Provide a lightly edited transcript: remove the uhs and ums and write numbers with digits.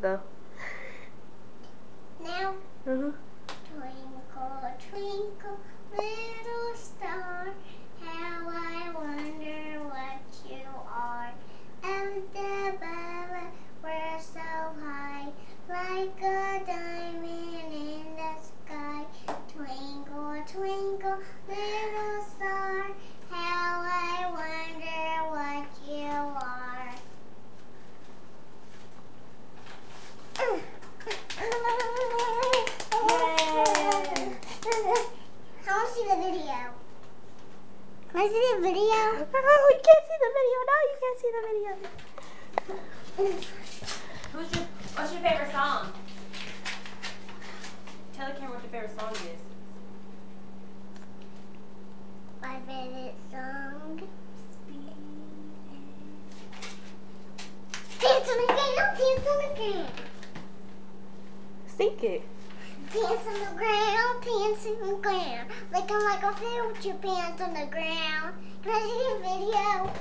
though. Now? Mhm. Twinkle, twinkle, little star, how I wonder what you are. Out above, we're so high, like a diamond in the sky. Twinkle, twinkle, little star, how I wonder what you are. I want to see the video. Can I see the video? Oh, you can't see the video. No, you can't see the video. What's your favorite song? Tell the camera what your favorite song is. My favorite song. Dance on the ground, dance on the ground. Sing it. Dance on the ground, dance on the ground. Like a future pants on the ground. Can I see the video?